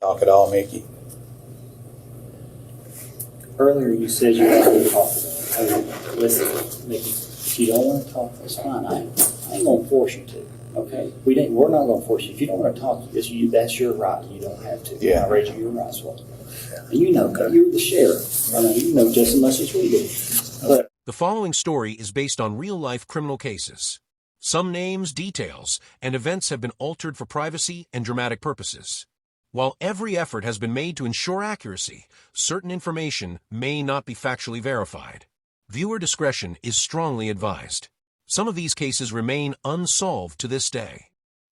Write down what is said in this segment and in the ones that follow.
Talk at all, Mickey? Earlier you said you wanted to talk about it. Listen, Mickey, if you don't want to talk, that's fine. I ain't going to force you to, okay? We're not going to force you. If you don't want to talk, that's your right. You don't have to. Yeah. I read you your rights well. And you know, you're the sheriff. I mean, you know just as much as we do. But The following story is based on real-life criminal cases. Some names, details, and events have been altered for privacy and dramatic purposes. While every effort has been made to ensure accuracy, certain information may not be factually verified. Viewer discretion is strongly advised. Some of these cases remain unsolved to this day.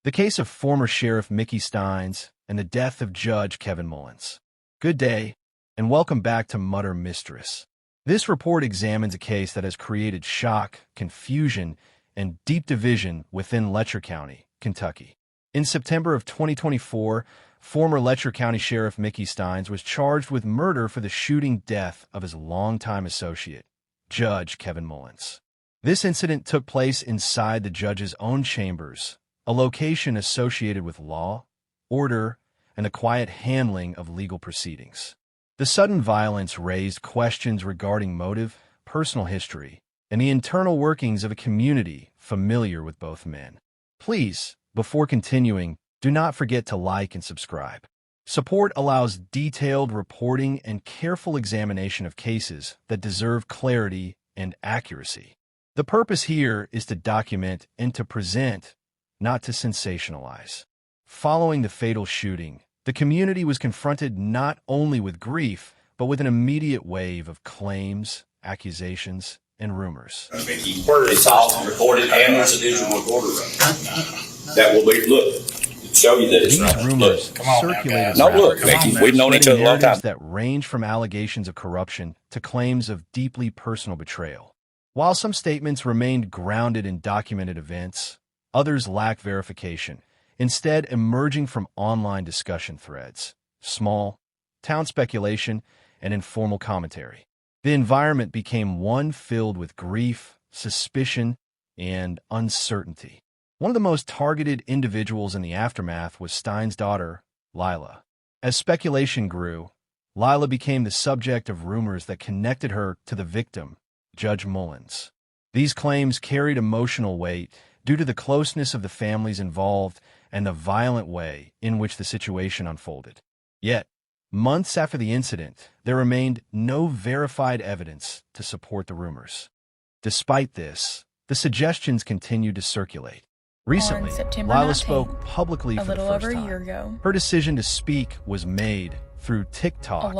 The case of former Sheriff Mickey Stines and the death of Judge Kevin Mullins. Good day, and welcome back to mysteris. This report examines a case that has created shock, confusion, and deep division within Letcher County, Kentucky. In September of 2024, former Letcher County Sheriff Mickey Stines was charged with murder for the shooting death of his longtime associate, Judge Kevin Mullins. This incident took place inside the judge's own chambers, a location associated with law, order, and the quiet handling of legal proceedings. The sudden violence raised questions regarding motive, personal history, and the internal workings of a community familiar with both men. Please, before continuing, do not forget to like and subscribe. Support allows detailed reporting and careful examination of cases that deserve clarity and accuracy. The purpose here is to document and to present, not to sensationalize. Following the fatal shooting, the community was confronted not only with grief, but with an immediate wave of claims, accusations, and rumors. It's all recorded, and there's a digital recorder that will be, look, show you that it's These right. rumors Look. circulated No, look, rapidly, Mickey, we've known each spreading other a long time. narratives that range from allegations of corruption to claims of deeply personal betrayal. While some statements remained grounded in documented events, others lacked verification, instead emerging from online discussion threads, small, town speculation, and informal commentary. The environment became one filled with grief, suspicion, and uncertainty. One of the most targeted individuals in the aftermath was Stines' daughter, Lila. As speculation grew, Lila became the subject of rumors that connected her to the victim, Judge Mullins. These claims carried emotional weight due to the closeness of the families involved and the violent way in which the situation unfolded. Yet, months after the incident, there remained no verified evidence to support the rumors. Despite this, the suggestions continued to circulate. Recently, Lila spoke publicly for the first time. A year ago. Her decision to speak was made through TikTok,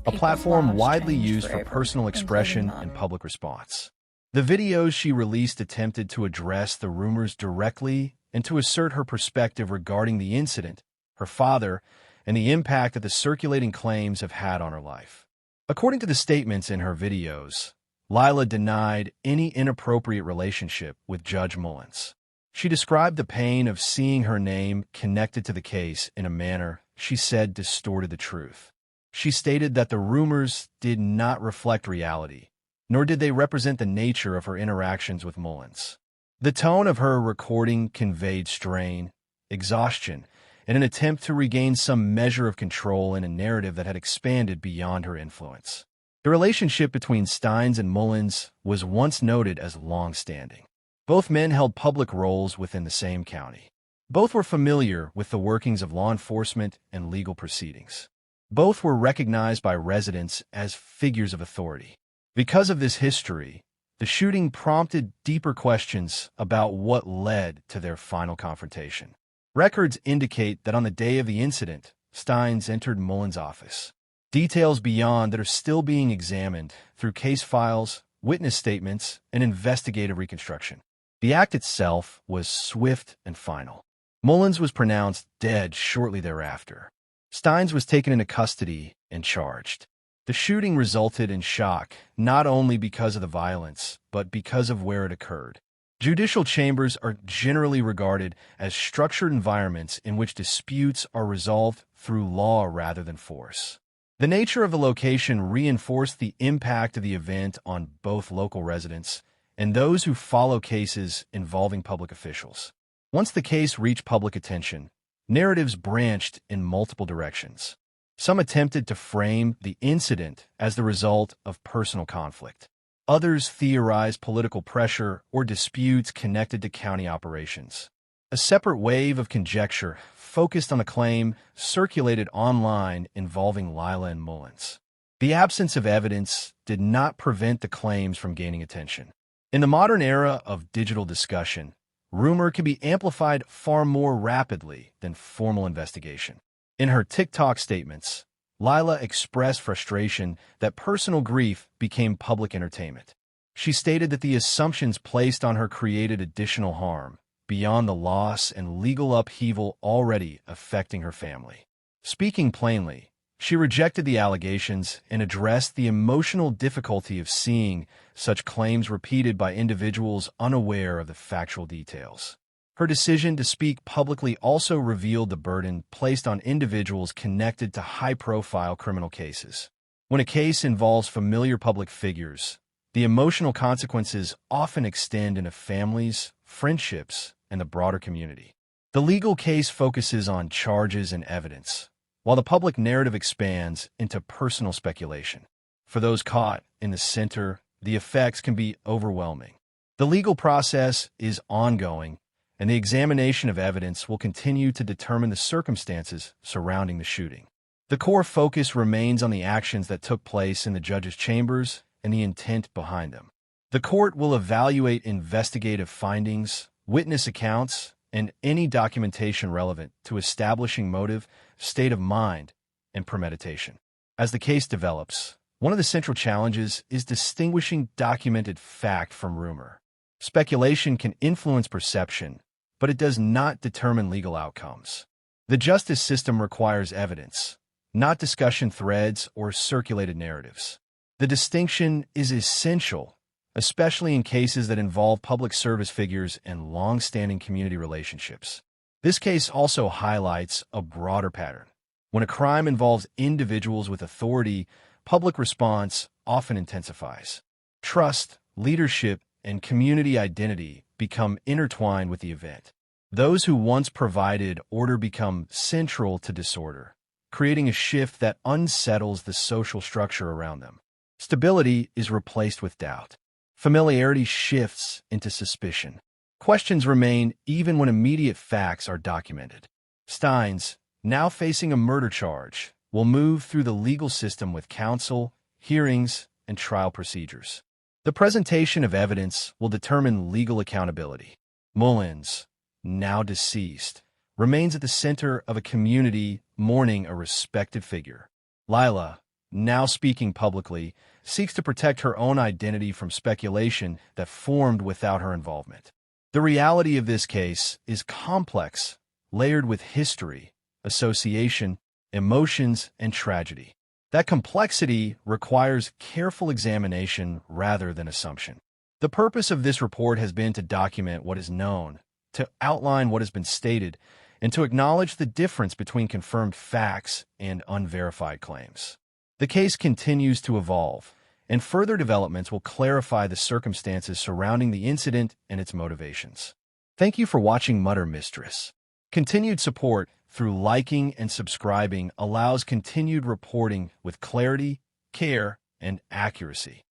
a platform widely used for personal expression and public response. The videos she released attempted to address the rumors directly and to assert her perspective regarding the incident, her father, and the impact that the circulating claims have had on her life. According to the statements in her videos, Lila denied any inappropriate relationship with Judge Mullins. She described the pain of seeing her name connected to the case in a manner she said distorted the truth. She stated that the rumors did not reflect reality, nor did they represent the nature of her interactions with Mullins. The tone of her recording conveyed strain, exhaustion, and an attempt to regain some measure of control in a narrative that had expanded beyond her influence. The relationship between Stines and Mullins was once noted as long-standing. Both men held public roles within the same county. Both were familiar with the workings of law enforcement and legal proceedings. Both were recognized by residents as figures of authority. Because of this history, the shooting prompted deeper questions about what led to their final confrontation. Records indicate that on the day of the incident, Stines entered Mullins' office. Details beyond that are still being examined through case files, witness statements, and investigative reconstruction. The act itself was swift and final. Mullins was pronounced dead shortly thereafter. Stines was taken into custody and charged. The shooting resulted in shock, not only because of the violence, but because of where it occurred. Judicial chambers are generally regarded as structured environments in which disputes are resolved through law rather than force. The nature of the location reinforced the impact of the event on both local residents and those who follow cases involving public officials. Once the case reached public attention, narratives branched in multiple directions. Some attempted to frame the incident as the result of personal conflict. Others theorized political pressure or disputes connected to county operations. A separate wave of conjecture focused on a claim circulated online involving Lila and Mullins. The absence of evidence did not prevent the claims from gaining attention. In the modern era of digital discussion, rumor can be amplified far more rapidly than formal investigation. In her TikTok statements, Lila expressed frustration that personal grief became public entertainment. She stated that the assumptions placed on her created additional harm, beyond the loss and legal upheaval already affecting her family. Speaking plainly, she rejected the allegations and addressed the emotional difficulty of seeing such claims repeated by individuals unaware of the factual details. Her decision to speak publicly also revealed the burden placed on individuals connected to high-profile criminal cases. When a case involves familiar public figures, the emotional consequences often extend into families, friendships, and the broader community. The legal case focuses on charges and evidence, while the public narrative expands into personal speculation. For those caught in the center, the effects can be overwhelming. The legal process is ongoing, and the examination of evidence will continue to determine the circumstances surrounding the shooting. The core focus remains on the actions that took place in the judge's chambers and the intent behind them. The court will evaluate investigative findings, witness accounts, and any documentation relevant to establishing motive, state of mind, and premeditation. As the case develops, one of the central challenges is distinguishing documented fact from rumor. Speculation can influence perception, but it does not determine legal outcomes. The justice system requires evidence, not discussion threads or circulated narratives. The distinction is essential, especially in cases that involve public service figures and long-standing community relationships. This case also highlights a broader pattern. When a crime involves individuals with authority, public response often intensifies. Trust, leadership, and community identity become intertwined with the event. Those who once provided order become central to disorder, creating a shift that unsettles the social structure around them. Stability is replaced with doubt. Familiarity shifts into suspicion. Questions remain even when immediate facts are documented. Stines, now facing a murder charge, will move through the legal system with counsel, hearings, and trial procedures. The presentation of evidence will determine legal accountability. Mullins, now deceased, remains at the center of a community mourning a respected figure. Lila, now speaking publicly, seeks to protect her own identity from speculation that formed without her involvement. The reality of this case is complex, layered with history, association, emotions, and tragedy. That complexity requires careful examination rather than assumption. The purpose of this report has been to document what is known, to outline what has been stated, and to acknowledge the difference between confirmed facts and unverified claims. The case continues to evolve, and further developments will clarify the circumstances surrounding the incident and its motivations. Thank you for watching mysteris. Continued support through liking and subscribing allows continued reporting with clarity, care, and accuracy.